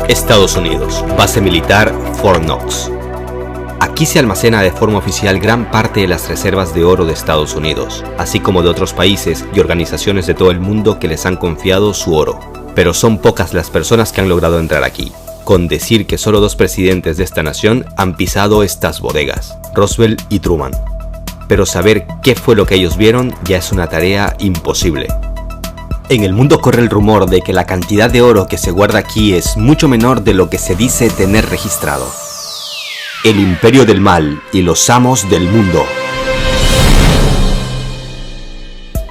Estados Unidos, base militar Fort Knox. Aquí se almacena de forma oficial gran parte de las reservas de oro de Estados Unidos, así como de otros países y organizaciones de todo el mundo que les han confiado su oro. Pero son pocas las personas que han logrado entrar aquí, con decir que solo 2 presidentes de esta nación han pisado estas bodegas, Roosevelt y Truman. Pero saber qué fue lo que ellos vieron ya es una tarea imposible. En el mundo corre el rumor de que la cantidad de oro que se guarda aquí es mucho menor de lo que se dice tener registrado. El imperio del mal y los amos del mundo.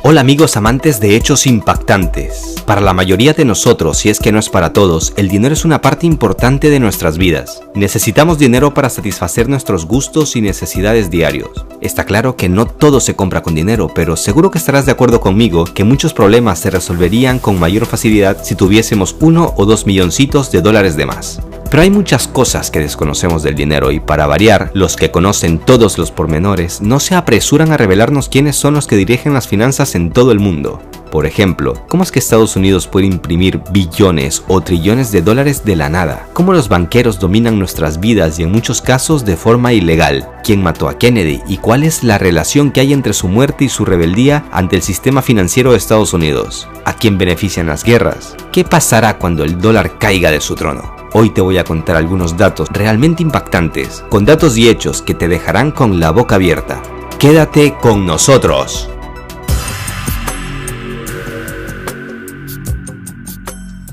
Hola amigos amantes de hechos impactantes. Para la mayoría de nosotros, si es que no es para todos, el dinero es una parte importante de nuestras vidas. Necesitamos dinero para satisfacer nuestros gustos y necesidades diarios. Está claro que no todo se compra con dinero, pero seguro que estarás de acuerdo conmigo que muchos problemas se resolverían con mayor facilidad si tuviésemos 1 o 2 milloncitos de dólares de más. Pero hay muchas cosas que desconocemos del dinero y para variar, los que conocen todos los pormenores no se apresuran a revelarnos quiénes son los que dirigen las finanzas en todo el mundo. Por ejemplo, ¿cómo es que Estados Unidos puede imprimir billones o trillones de dólares de la nada? ¿Cómo los banqueros dominan nuestras vidas y en muchos casos de forma ilegal? ¿Quién mató a Kennedy? ¿Y cuál es la relación que hay entre su muerte y su rebeldía ante el sistema financiero de Estados Unidos? ¿A quién benefician las guerras? ¿Qué pasará cuando el dólar caiga de su trono? Hoy te voy a contar algunos datos realmente impactantes, con datos y hechos que te dejarán con la boca abierta. Quédate con nosotros.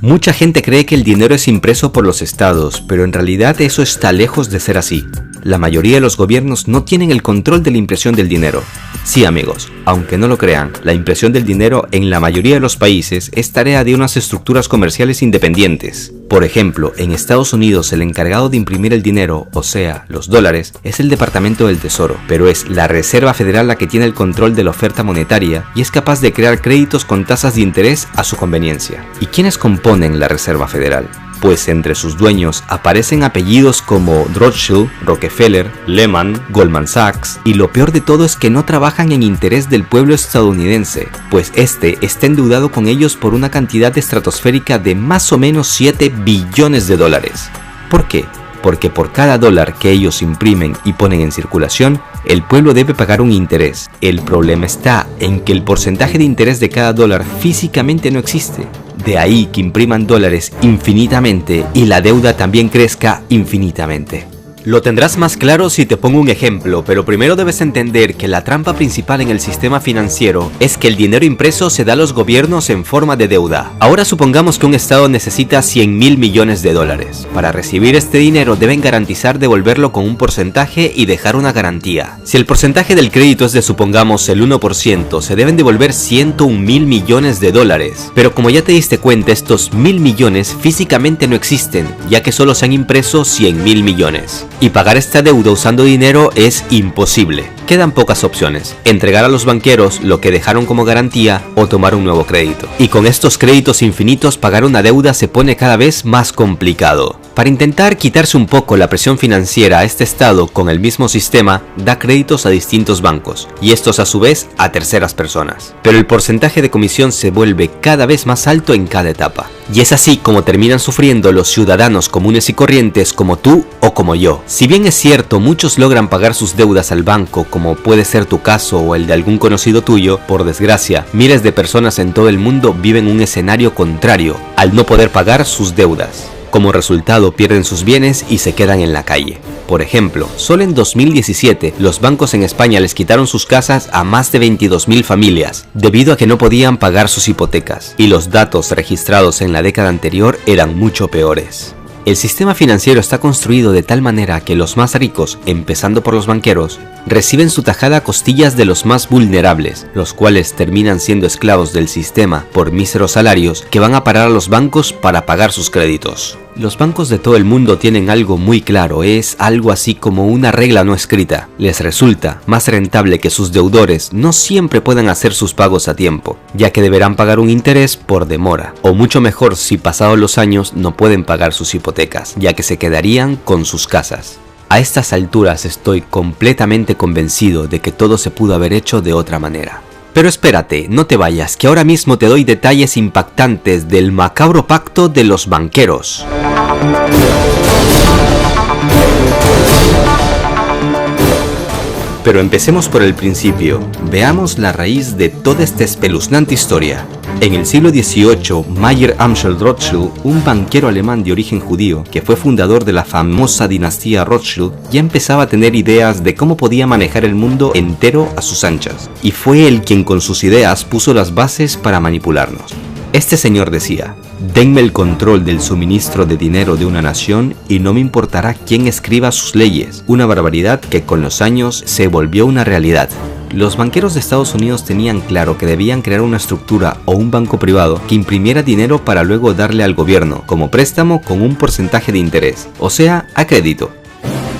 Mucha gente cree que el dinero es impreso por los estados, pero en realidad eso está lejos de ser así. La mayoría de los gobiernos no tienen el control de la impresión del dinero. Sí amigos, aunque no lo crean, la impresión del dinero en la mayoría de los países es tarea de unas estructuras comerciales independientes. Por ejemplo, en Estados Unidos el encargado de imprimir el dinero, o sea, los dólares, es el Departamento del Tesoro, pero es la Reserva Federal la que tiene el control de la oferta monetaria y es capaz de crear créditos con tasas de interés a su conveniencia. ¿Y quiénes componen la Reserva Federal? Pues entre sus dueños aparecen apellidos como Rothschild, Rockefeller, Lehman, Goldman Sachs, y lo peor de todo es que no trabajan en interés del pueblo estadounidense, pues este está endeudado con ellos por una cantidad estratosférica de más o menos 7 billones de dólares. ¿Por qué? Porque por cada dólar que ellos imprimen y ponen en circulación, el pueblo debe pagar un interés. El problema está en que el porcentaje de interés de cada dólar físicamente no existe. De ahí que impriman dólares infinitamente y la deuda también crezca infinitamente. Lo tendrás más claro si te pongo un ejemplo, pero primero debes entender que la trampa principal en el sistema financiero es que el dinero impreso se da a los gobiernos en forma de deuda. Ahora supongamos que un estado necesita 100.000 millones de dólares. Para recibir este dinero deben garantizar devolverlo con un porcentaje y dejar una garantía. Si el porcentaje del crédito es de supongamos el 1%, se deben devolver 101.000 millones de dólares. Pero como ya te diste cuenta, estos 1.000 millones físicamente no existen, ya que solo se han impreso 100.000 millones. Y pagar esta deuda usando dinero es imposible. Quedan pocas opciones: entregar a los banqueros lo que dejaron como garantía o tomar un nuevo crédito. Y con estos créditos infinitos pagar una deuda se pone cada vez más complicado. Para intentar quitarse un poco la presión financiera a este estado con el mismo sistema, da créditos a distintos bancos y estos a su vez a terceras personas. Pero el porcentaje de comisión se vuelve cada vez más alto en cada etapa. Y es así como terminan sufriendo los ciudadanos comunes y corrientes como tú o como yo. Si bien es cierto, muchos logran pagar sus deudas al banco, como puede ser tu caso o el de algún conocido tuyo, por desgracia, miles de personas en todo el mundo viven un escenario contrario, al no poder pagar sus deudas. Como resultado pierden sus bienes y se quedan en la calle. Por ejemplo, solo en 2017 los bancos en España les quitaron sus casas a más de 22.000 familias debido a que no podían pagar sus hipotecas, y los datos registrados en la década anterior eran mucho peores. El sistema financiero está construido de tal manera que los más ricos, empezando por los banqueros, reciben su tajada a costillas de los más vulnerables, los cuales terminan siendo esclavos del sistema por míseros salarios que van a parar a los bancos para pagar sus créditos. Los bancos de todo el mundo tienen algo muy claro, es algo así como una regla no escrita. Les resulta más rentable que sus deudores no siempre puedan hacer sus pagos a tiempo, ya que deberán pagar un interés por demora, o mucho mejor si pasados los años no pueden pagar sus hipotecas, ya que se quedarían con sus casas. A estas alturas estoy completamente convencido de que todo se pudo haber hecho de otra manera. Pero espérate, no te vayas, que ahora mismo te doy detalles impactantes del macabro pacto de los banqueros. Pero empecemos por el principio, veamos la raíz de toda esta espeluznante historia. En el siglo XVIII, Mayer Amschel Rothschild, un banquero alemán de origen judío, que fue fundador de la famosa dinastía Rothschild, ya empezaba a tener ideas de cómo podía manejar el mundo entero a sus anchas, y fue él quien con sus ideas puso las bases para manipularnos. Este señor decía: denme el control del suministro de dinero de una nación y no me importará quién escriba sus leyes, una barbaridad que con los años se volvió una realidad. Los banqueros de Estados Unidos tenían claro que debían crear una estructura o un banco privado que imprimiera dinero para luego darle al gobierno como préstamo con un porcentaje de interés, o sea, a crédito.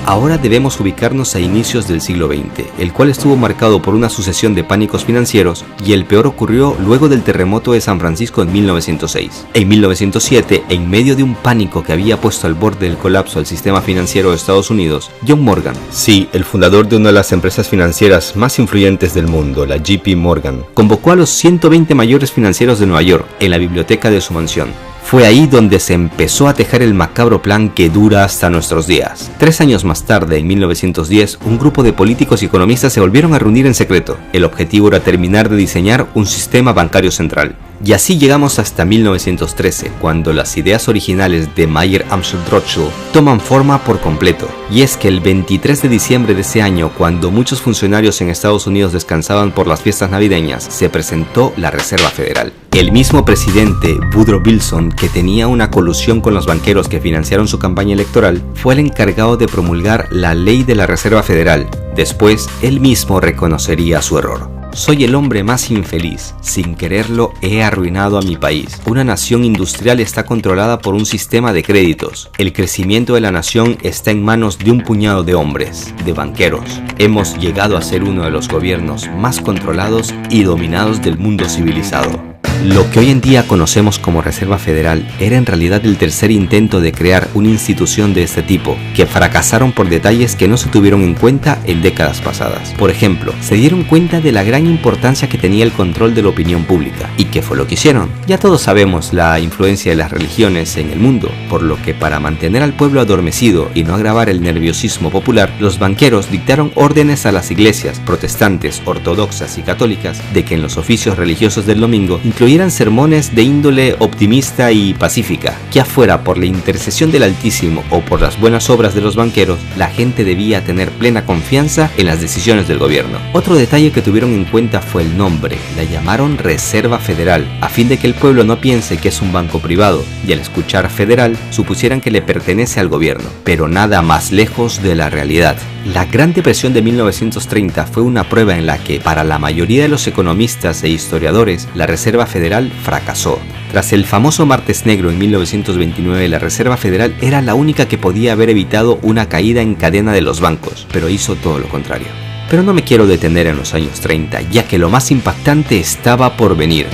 Ahora debemos ubicarnos a inicios del siglo XX, el cual estuvo marcado por una sucesión de pánicos financieros, y el peor ocurrió luego del terremoto de San Francisco en 1906. En 1907, en medio de un pánico que había puesto al borde del colapso al sistema financiero de Estados Unidos, John Morgan, sí, el fundador de una de las empresas financieras más influyentes del mundo, la JP Morgan, convocó a los 120 mayores financieros de Nueva York en la biblioteca de su mansión. Fue ahí donde se empezó a tejer el macabro plan que dura hasta nuestros días. 3 años más tarde, en 1910, un grupo de políticos y economistas se volvieron a reunir en secreto. El objetivo era terminar de diseñar un sistema bancario central. Y así llegamos hasta 1913, cuando las ideas originales de Mayer Amschel Rothschild toman forma por completo. Y es que el 23 de diciembre de ese año, cuando muchos funcionarios en Estados Unidos descansaban por las fiestas navideñas, se presentó la Reserva Federal. El mismo presidente, Woodrow Wilson, que tenía una colusión con los banqueros que financiaron su campaña electoral, fue el encargado de promulgar la ley de la Reserva Federal. Después, él mismo reconocería su error. Soy el hombre más infeliz. Sin quererlo, he arruinado a mi país. Una nación industrial está controlada por un sistema de créditos. El crecimiento de la nación está en manos de un puñado de hombres, de banqueros. Hemos llegado a ser uno de los gobiernos más controlados y dominados del mundo civilizado. Lo que hoy en día conocemos como Reserva Federal era en realidad el tercer intento de crear una institución de este tipo, que fracasaron por detalles que no se tuvieron en cuenta en décadas pasadas. Por ejemplo, se dieron cuenta de la gran importancia que tenía el control de la opinión pública. ¿Y qué fue lo que hicieron? Ya todos sabemos la influencia de las religiones en el mundo, por lo que para mantener al pueblo adormecido y no agravar el nerviosismo popular, los banqueros dictaron órdenes a las iglesias protestantes, ortodoxas y católicas de que en los oficios religiosos del domingo incluyeran sermones de índole optimista y pacífica, ya fuera por la intercesión del Altísimo o por las buenas obras de los banqueros, la gente debía tener plena confianza en las decisiones del gobierno. Otro detalle que tuvieron en cuenta fue el nombre. La llamaron Reserva Federal, a fin de que el pueblo no piense que es un banco privado, y al escuchar federal supusieran que le pertenece al gobierno, pero nada más lejos de la realidad. La Gran Depresión de 1930 fue una prueba en la que, para la mayoría de los economistas e historiadores, la Reserva Federal fracasó. Tras el famoso Martes Negro en 1929, la Reserva Federal era la única que podía haber evitado una caída en cadena de los bancos, pero hizo todo lo contrario. Pero no me quiero detener en los años 30, ya que lo más impactante estaba por venir.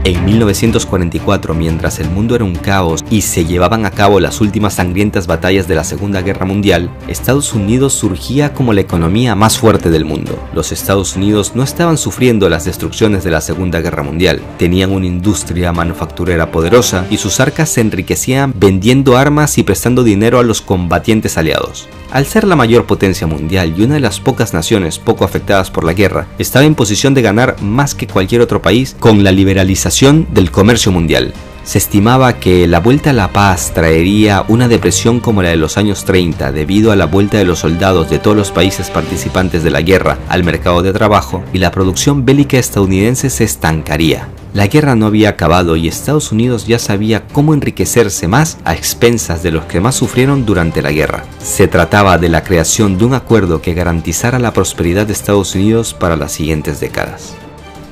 En 1944, mientras el mundo era un caos y se llevaban a cabo las últimas sangrientas batallas de la Segunda Guerra Mundial, Estados Unidos surgía como la economía más fuerte del mundo. Los Estados Unidos no estaban sufriendo las destrucciones de la Segunda Guerra Mundial, tenían una industria manufacturera poderosa y sus arcas se enriquecían vendiendo armas y prestando dinero a los combatientes aliados. Al ser la mayor potencia mundial y una de las pocas naciones poco afectadas por la guerra, estaba en posición de ganar más que cualquier otro país con la liberalización del comercio mundial. Se estimaba que la vuelta a la paz traería una depresión como la de los años 30 debido a la vuelta de los soldados de todos los países participantes de la guerra al mercado de trabajo, y la producción bélica estadounidense se estancaría. La guerra no había acabado y Estados Unidos ya sabía cómo enriquecerse más a expensas de los que más sufrieron durante la guerra. Se trataba de la creación de un acuerdo que garantizara la prosperidad de Estados Unidos para las siguientes décadas.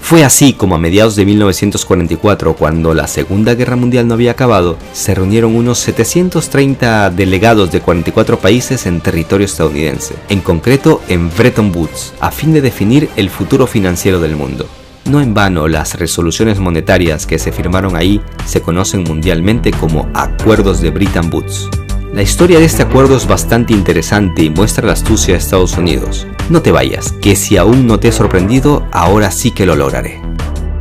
Fue así como a mediados de 1944, cuando la Segunda Guerra Mundial no había acabado, se reunieron unos 730 delegados de 44 países en territorio estadounidense, en concreto en Bretton Woods, a fin de definir el futuro financiero del mundo. No en vano, las resoluciones monetarias que se firmaron ahí se conocen mundialmente como Acuerdos de Bretton Woods. La historia de este acuerdo es bastante interesante y muestra la astucia de Estados Unidos. No te vayas, que si aún no te he sorprendido, ahora sí que lo lograré.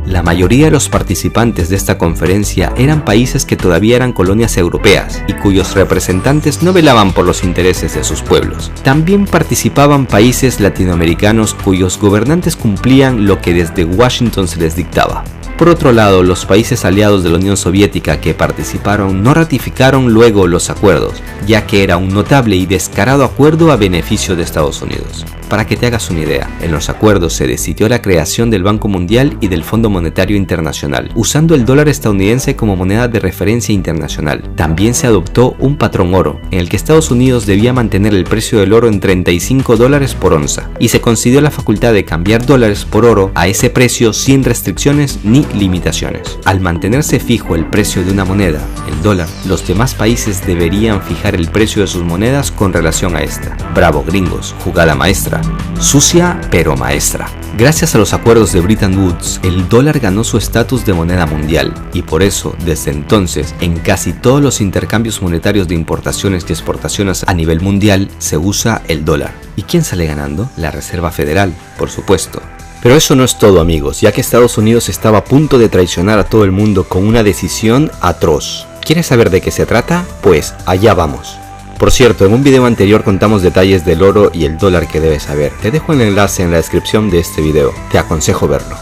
La mayoría de los participantes de esta conferencia eran países que todavía eran colonias europeas y cuyos representantes no velaban por los intereses de sus pueblos. También participaban países latinoamericanos cuyos gobernantes cumplían lo que desde Washington se les dictaba. Por otro lado, los países aliados de la Unión Soviética que participaron no ratificaron luego los acuerdos, ya que era un notable y descarado acuerdo a beneficio de Estados Unidos. Para que te hagas una idea, en los acuerdos se decidió la creación del Banco Mundial y del Fondo Monetario Internacional, usando el dólar estadounidense como moneda de referencia internacional. También se adoptó un patrón oro, en el que Estados Unidos debía mantener el precio del oro en $35 por onza, y se concedió la facultad de cambiar dólares por oro a ese precio sin restricciones ni limitaciones. Al mantenerse fijo el precio de una moneda, el dólar, los demás países deberían fijar el precio de sus monedas con relación a esta. Bravo gringos, jugada maestra. Sucia pero maestra. Gracias a los acuerdos de Bretton Woods, el dólar ganó su estatus de moneda mundial y por eso, desde entonces, en casi todos los intercambios monetarios de importaciones y exportaciones a nivel mundial se usa el dólar. ¿Y quién sale ganando? La Reserva Federal, por supuesto. Pero eso no es todo, amigos, ya que Estados Unidos estaba a punto de traicionar a todo el mundo con una decisión atroz. ¿Quieres saber de qué se trata? Pues allá vamos. Por cierto, en un video anterior contamos detalles del oro y el dólar que debes saber. Te dejo el enlace en la descripción de este video. Te aconsejo verlo.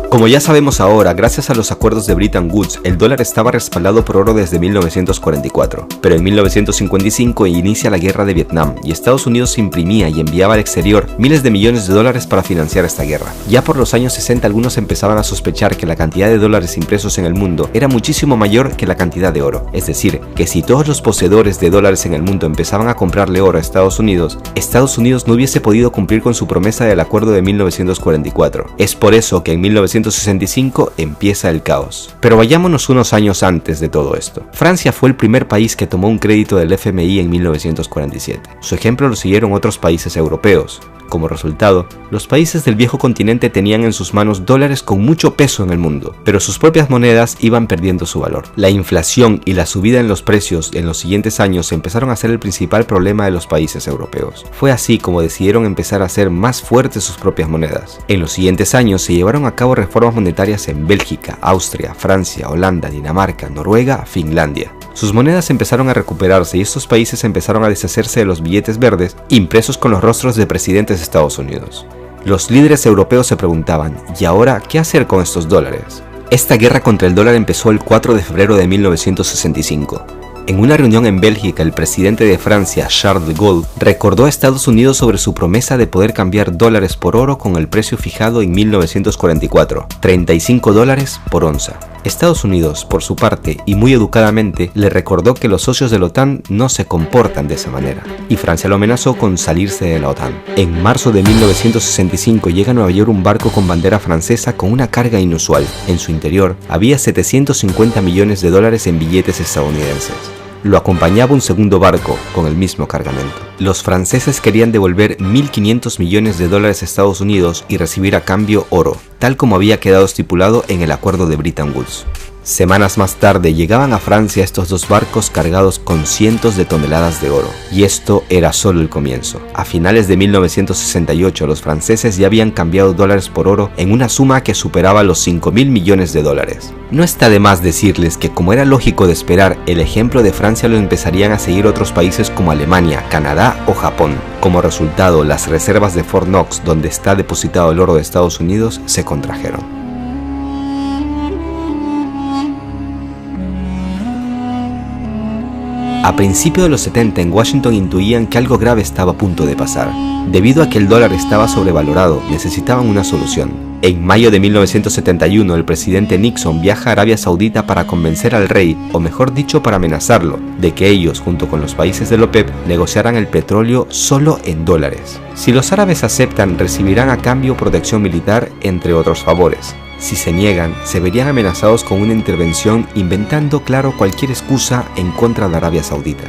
Como ya sabemos ahora, gracias a los acuerdos de Bretton Woods, el dólar estaba respaldado por oro desde 1944, pero en 1955 inicia la guerra de Vietnam y Estados Unidos imprimía y enviaba al exterior miles de millones de dólares para financiar esta guerra. Ya por los años 60 algunos empezaban a sospechar que la cantidad de dólares impresos en el mundo era muchísimo mayor que la cantidad de oro, es decir, que si todos los poseedores de dólares en el mundo empezaban a comprarle oro a Estados Unidos no hubiese podido cumplir con su promesa del acuerdo de 1944. Es por eso que en 1965 empieza el caos. Pero vayámonos unos años antes de todo esto. Francia fue el primer país que tomó un crédito del FMI en 1947. Su ejemplo lo siguieron otros países europeos. Como resultado, los países del viejo continente tenían en sus manos dólares con mucho peso en el mundo, pero sus propias monedas iban perdiendo su valor. La inflación y la subida en los precios en los siguientes años empezaron a ser el principal problema de los países europeos. Fue así como decidieron empezar a hacer más fuertes sus propias monedas. En los siguientes años se llevaron a cabo reformas monetarias en Bélgica, Austria, Francia, Holanda, Dinamarca, Noruega, Finlandia. Sus monedas empezaron a recuperarse y estos países empezaron a deshacerse de los billetes verdes impresos con los rostros de presidentes de Estados Unidos. Los líderes europeos se preguntaban, ¿y ahora qué hacer con estos dólares? Esta guerra contra el dólar empezó el 4 de febrero de 1965. En una reunión en Bélgica, el presidente de Francia, Charles de Gaulle, recordó a Estados Unidos sobre su promesa de poder cambiar dólares por oro con el precio fijado en 1944, $35 por onza. Estados Unidos, por su parte, y muy educadamente, le recordó que los socios de la OTAN no se comportan de esa manera, y Francia lo amenazó con salirse de la OTAN. En marzo de 1965 llega a Nueva York un barco con bandera francesa con una carga inusual. En su interior había 750 millones de dólares en billetes estadounidenses. Lo acompañaba un segundo barco con el mismo cargamento. Los franceses querían devolver 1.500 millones de dólares a Estados Unidos y recibir a cambio oro, tal como había quedado estipulado en el acuerdo de Bretton Woods. Semanas más tarde llegaban a Francia estos dos barcos cargados con cientos de toneladas de oro. Y esto era solo el comienzo. A finales de 1968 los franceses ya habían cambiado dólares por oro en una suma que superaba los 5.000 millones de dólares. No está de más decirles que, como era lógico de esperar, el ejemplo de Francia lo empezarían a seguir otros países como Alemania, Canadá o Japón. Como resultado, las reservas de Fort Knox, donde está depositado el oro de Estados Unidos, se contrajeron. A principios de los 70 en Washington intuían que algo grave estaba a punto de pasar. Debido a que el dólar estaba sobrevalorado, necesitaban una solución. En mayo de 1971 el presidente Nixon viaja a Arabia Saudita para convencer al rey, o mejor dicho para amenazarlo, de que ellos, junto con los países de la OPEP, negociaran el petróleo solo en dólares. Si los árabes aceptan, recibirán a cambio protección militar, entre otros favores. Si se niegan, se verían amenazados con una intervención inventando, claro, cualquier excusa en contra de Arabia Saudita.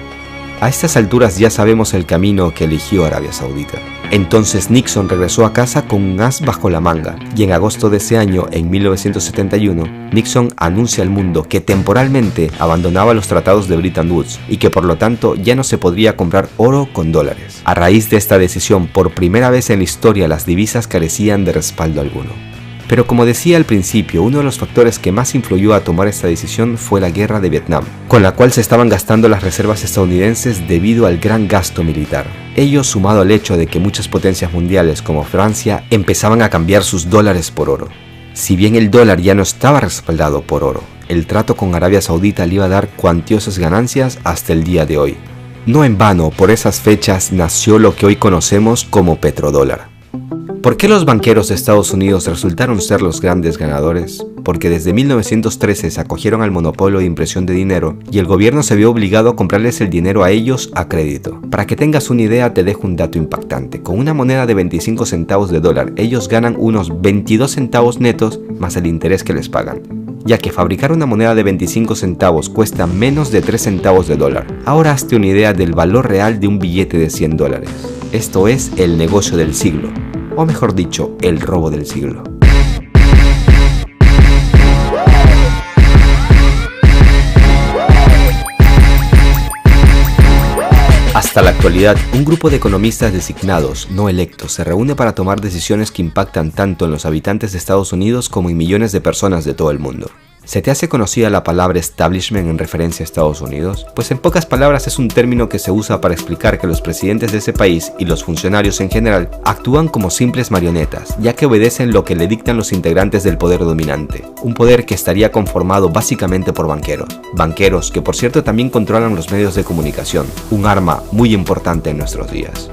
A estas alturas ya sabemos el camino que eligió Arabia Saudita. Entonces Nixon regresó a casa con un as bajo la manga, y en agosto de ese año, en 1971, Nixon anuncia al mundo que temporalmente abandonaba los tratados de Bretton Woods y que por lo tanto ya no se podría comprar oro con dólares. A raíz de esta decisión, por primera vez en la historia las divisas carecían de respaldo alguno. Pero como decía al principio, uno de los factores que más influyó a tomar esta decisión fue la guerra de Vietnam, con la cual se estaban gastando las reservas estadounidenses debido al gran gasto militar. Ello sumado al hecho de que muchas potencias mundiales como Francia empezaban a cambiar sus dólares por oro. Si bien el dólar ya no estaba respaldado por oro, el trato con Arabia Saudita le iba a dar cuantiosas ganancias hasta el día de hoy. No en vano, por esas fechas nació lo que hoy conocemos como petrodólar. ¿Por qué los banqueros de Estados Unidos resultaron ser los grandes ganadores? Porque desde 1913 se acogieron al monopolio de impresión de dinero y el gobierno se vio obligado a comprarles el dinero a ellos a crédito. Para que tengas una idea, te dejo un dato impactante. Con una moneda de 25 centavos de dólar, ellos ganan unos 22 centavos netos más el interés que les pagan, ya que fabricar una moneda de 25 centavos cuesta menos de 3 centavos de dólar. Ahora hazte una idea del valor real de un billete de 100 dólares. Esto es el negocio del siglo, o mejor dicho, el robo del siglo. Hasta la actualidad, un grupo de economistas designados, no electos, se reúne para tomar decisiones que impactan tanto en los habitantes de Estados Unidos como en millones de personas de todo el mundo. ¿Se te hace conocida la palabra establishment en referencia a Estados Unidos? Pues en pocas palabras es un término que se usa para explicar que los presidentes de ese país y los funcionarios en general actúan como simples marionetas, ya que obedecen lo que le dictan los integrantes del poder dominante, un poder que estaría conformado básicamente por banqueros que por cierto también controlan los medios de comunicación, un arma muy importante en nuestros días.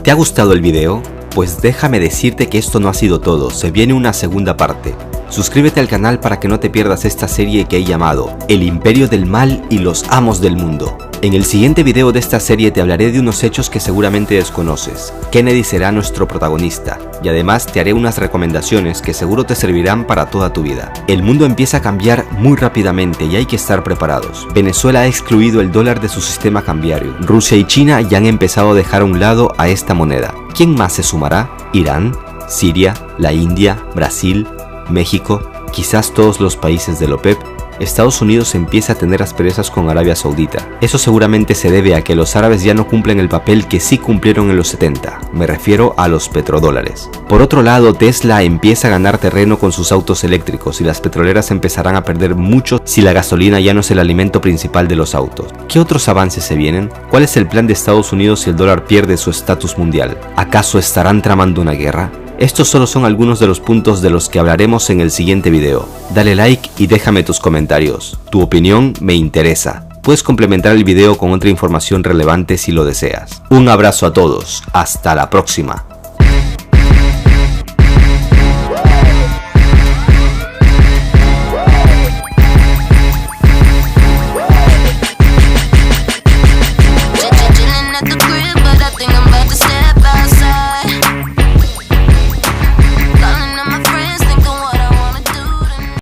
¿Te ha gustado el video? Pues déjame decirte que esto no ha sido todo, se viene una segunda parte. Suscríbete al canal para que no te pierdas esta serie que he llamado El Imperio del Mal y los Amos del Mundo. En el siguiente video de esta serie te hablaré de unos hechos que seguramente desconoces. Kennedy será nuestro protagonista y además te haré unas recomendaciones que seguro te servirán para toda tu vida. El mundo empieza a cambiar muy rápidamente y hay que estar preparados. Venezuela ha excluido el dólar de su sistema cambiario. Rusia y China ya han empezado a dejar a un lado a esta moneda. ¿Quién más se sumará? ¿Irán? ¿Siria? ¿La India? ¿Brasil? ¿México? ¿Quizás todos los países de la OPEP? Estados Unidos empieza a tener asperezas con Arabia Saudita. Eso seguramente se debe a que los árabes ya no cumplen el papel que sí cumplieron en los 70, me refiero a los petrodólares. Por otro lado, Tesla empieza a ganar terreno con sus autos eléctricos y las petroleras empezarán a perder mucho si la gasolina ya no es el alimento principal de los autos. ¿Qué otros avances se vienen? ¿Cuál es el plan de Estados Unidos si el dólar pierde su estatus mundial? ¿Acaso estarán tramando una guerra? Estos solo son algunos de los puntos de los que hablaremos en el siguiente video. Dale like y déjame tus comentarios. Tu opinión me interesa. Puedes complementar el video con otra información relevante si lo deseas. Un abrazo a todos. Hasta la próxima.